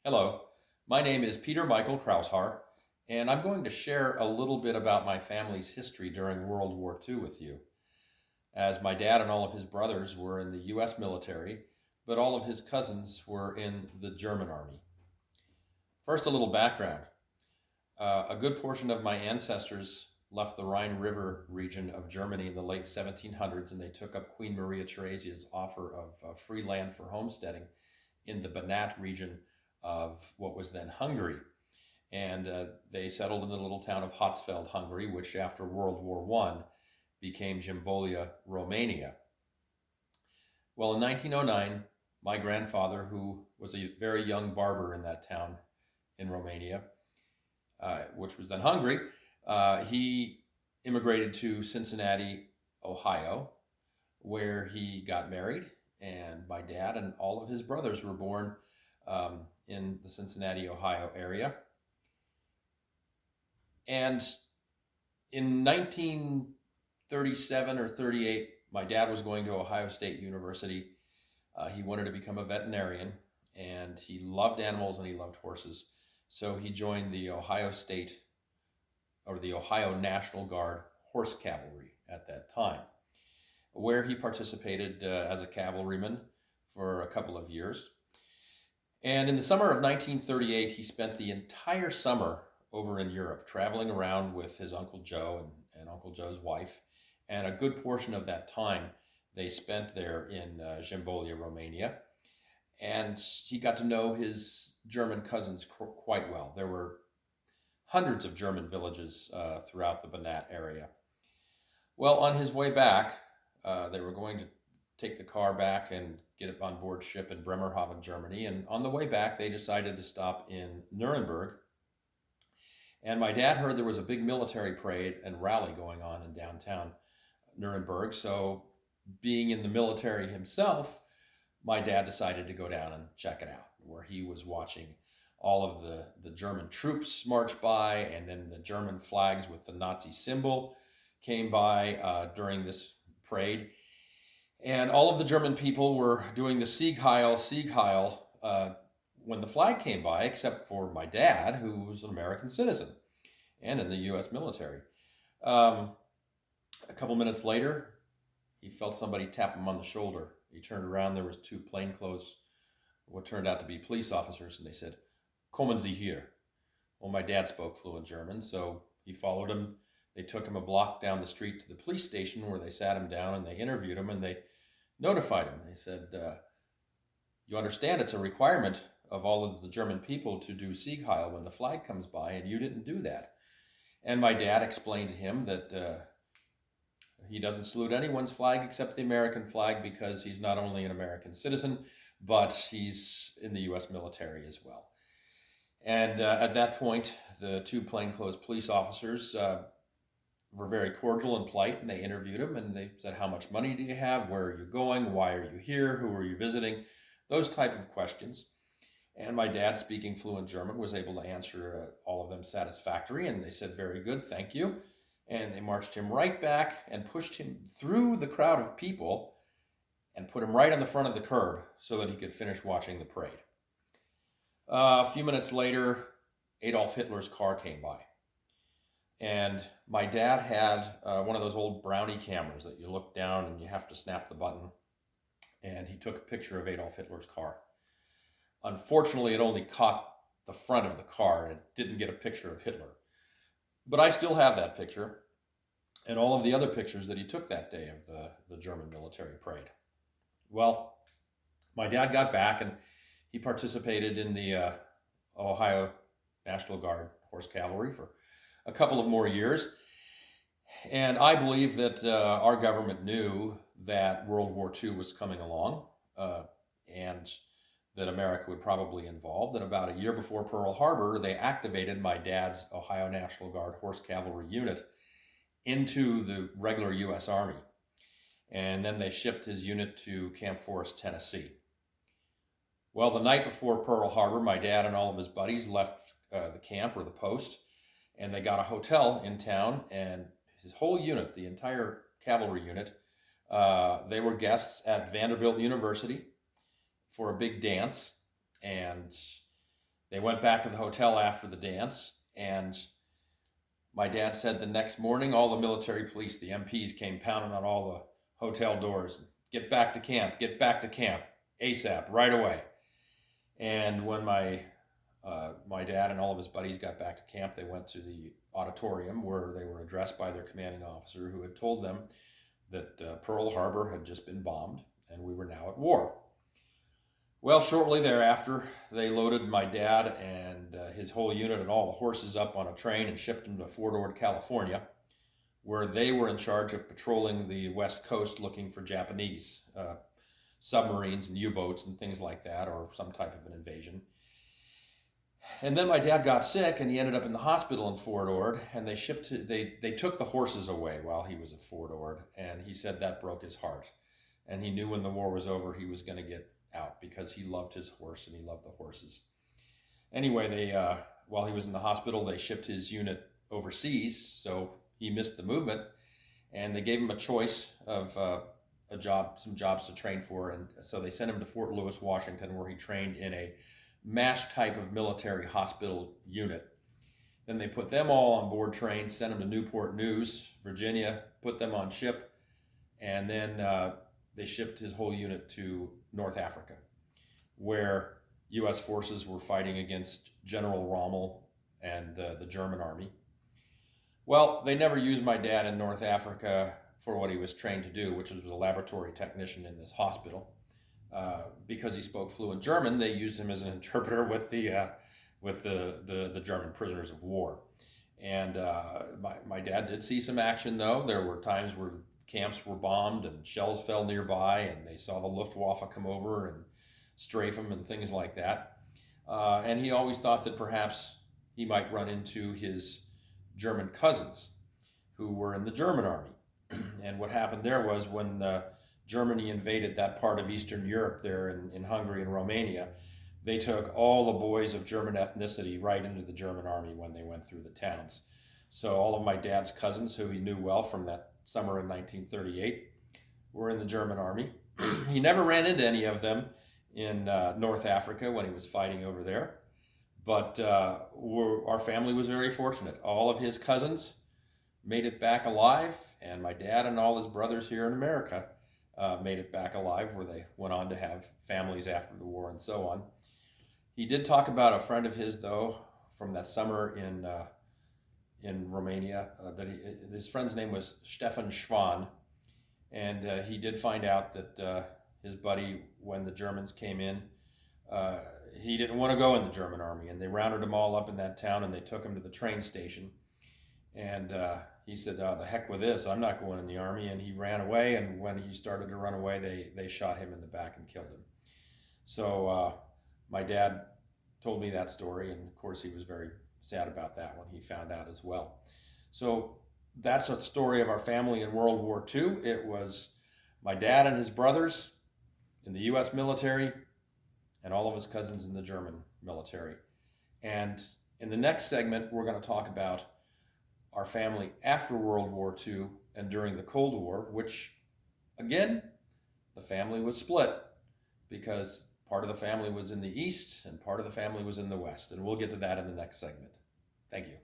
Hello, my name is Peter Michael Kraushaar, and I'm going to share a little bit about my family's history during World War II with you, as my dad and all of his brothers were in the US military, but all of his cousins were in the German army. First, a little background. A good portion of my ancestors left the Rhine River region of Germany in the late 1700s, and they took up Queen Maria Theresia's offer of free land for homesteading in the Banat region of what was then Hungary. And they settled in the little town of Hatzfeld, Hungary, which after World War I became Jimbolia, Romania. Well, in 1909, my grandfather, who was a very young barber in that town in Romania, which was then Hungary, he immigrated to Cincinnati, Ohio, where he got married. And my dad and all of his brothers were born in the Cincinnati, Ohio area. And in 1937 or 38, my dad was going to Ohio State University. He wanted to become a veterinarian, and he loved animals and he loved horses. So he joined the Ohio State or the Ohio National Guard Horse Cavalry at that time, where he participated as a cavalryman for a couple of years. And in the summer of 1938, he spent the entire summer over in Europe, traveling around with his Uncle Joe and Uncle Joe's wife. And a good portion of that time they spent there in Jimbolia, Romania. And he got to know his German cousins quite well. There were hundreds of German villages throughout the Banat area. Well, on his way back, they were going to take the car back and get it on board ship in Bremerhaven, Germany. And on the way back, they decided to stop in Nuremberg. And my dad heard there was a big military parade and rally going on in downtown Nuremberg. So, being in the military himself, my dad decided to go down and check it out, where he was watching all of the German troops march by, and then the German flags with the Nazi symbol came by during this parade. And all of the German people were doing the Sieg Heil, Sieg Heil when the flag came by, except for my dad, who was an American citizen and in the US military. A couple minutes later, he felt somebody tap him on the shoulder. He turned around, there was two plainclothes, what turned out to be police officers, and they said, "Kommen Sie hier." Well, my dad spoke fluent German, so he followed him. They took him a block down the street to the police station, where they sat him down and they interviewed him and they notified him. They said, "You understand it's a requirement of all of the German people to do Sieg Heil when the flag comes by, and you didn't do that." And my dad explained to him that he doesn't salute anyone's flag except the American flag, because he's not only an American citizen, but he's in the US military as well. And at that point, the two plainclothes police officers were very cordial and polite, and they interviewed him, and they said, "How much money do you have? Where are you going? Why are you here? Who are you visiting?" Those type of questions. And my dad, speaking fluent German, was able to answer all of them satisfactory, and they said, "Very good, thank you." And they marched him right back and pushed him through the crowd of people and put him right on the front of the curb so that he could finish watching the parade. A few minutes later, Adolf Hitler's car came by. And my dad had one of those old brownie cameras that you look down and you have to snap the button. And he took a picture of Adolf Hitler's car. Unfortunately, it only caught the front of the car and it didn't get a picture of Hitler. But I still have that picture and all of the other pictures that he took that day of the German military parade. Well, my dad got back and he participated in the Ohio National Guard Horse Cavalry for a couple of more years. And I believe that our government knew that World War II was coming along and that America would probably involve. And about a year before Pearl Harbor, they activated my dad's Ohio National Guard Horse Cavalry unit into the regular U.S. Army. And then they shipped his unit to Camp Forest, Tennessee. Well, the night before Pearl Harbor, my dad and all of his buddies left the camp or the post, and they got a hotel in town, and his whole unit, the entire cavalry unit, they were guests at Vanderbilt University for a big dance. And They went back to the hotel after the dance, and my dad said the next morning, all the military police, the MPs, came pounding on all the hotel doors. Get back to camp, ASAP, right away. And when my dad and all of his buddies got back to camp, they went to the auditorium where they were addressed by their commanding officer, who had told them that Pearl Harbor had just been bombed and we were now at war. Well, shortly thereafter, they loaded my dad and his whole unit and all the horses up on a train and shipped them to Fort Ord, California, where they were in charge of patrolling the West Coast looking for Japanese submarines and U-boats and things like that, or some type of an invasion. And then my dad got sick and he ended up in the hospital in Fort Ord, and they took the horses away while he was at Fort Ord, and he said that broke his heart. And he knew when the war was over he was going to get out because he loved his horse and he loved the horses. Anyway, while he was in the hospital, they shipped his unit overseas, so he missed the movement, and they gave him a choice of some jobs to train for, and so they sent him to Fort Lewis, Washington, where he trained in a MASH type of military hospital unit. Then they put them all on board trains, sent them to Newport News, Virginia, put them on ship, and then they shipped his whole unit to North Africa, where U.S. forces were fighting against General Rommel and the German army. Well, they never used my dad in North Africa for what he was trained to do, which was a laboratory technician in this hospital. Because he spoke fluent German, they used him as an interpreter with the German prisoners of war. And my dad did see some action, though. There were times where camps were bombed and shells fell nearby, and they saw the Luftwaffe come over and strafe him and things like that. And he always thought that perhaps he might run into his German cousins who were in the German army. And what happened there was when Germany invaded that part of Eastern Europe there in Hungary and Romania, they took all the boys of German ethnicity right into the German army when they went through the towns. So all of my dad's cousins, who he knew well from that summer in 1938, were in the German army. He never ran into any of them in North Africa when he was fighting over there. But our family was very fortunate. All of his cousins made it back alive, and my dad and all his brothers here in America made it back alive, where they went on to have families after the war and so on. He did talk about a friend of his, though, from that summer in Romania. His friend's name was Stefan Schwan, and he did find out that his buddy, when the Germans came in, he didn't want to go in the German army, and they rounded them all up in that town, and they took him to the train station. And he said, the heck with this, I'm not going in the army. And he ran away, and when he started to run away, they shot him in the back and killed him. So my dad told me that story, and of course he was very sad about that when he found out as well. So that's a story of our family in World War II. It was my dad and his brothers in the U.S. military, and all of his cousins in the German military. And in the next segment, we're going to talk about our family after World War II and during the Cold War, which, again, the family was split because part of the family was in the East and part of the family was in the West. And we'll get to that in the next segment. Thank you.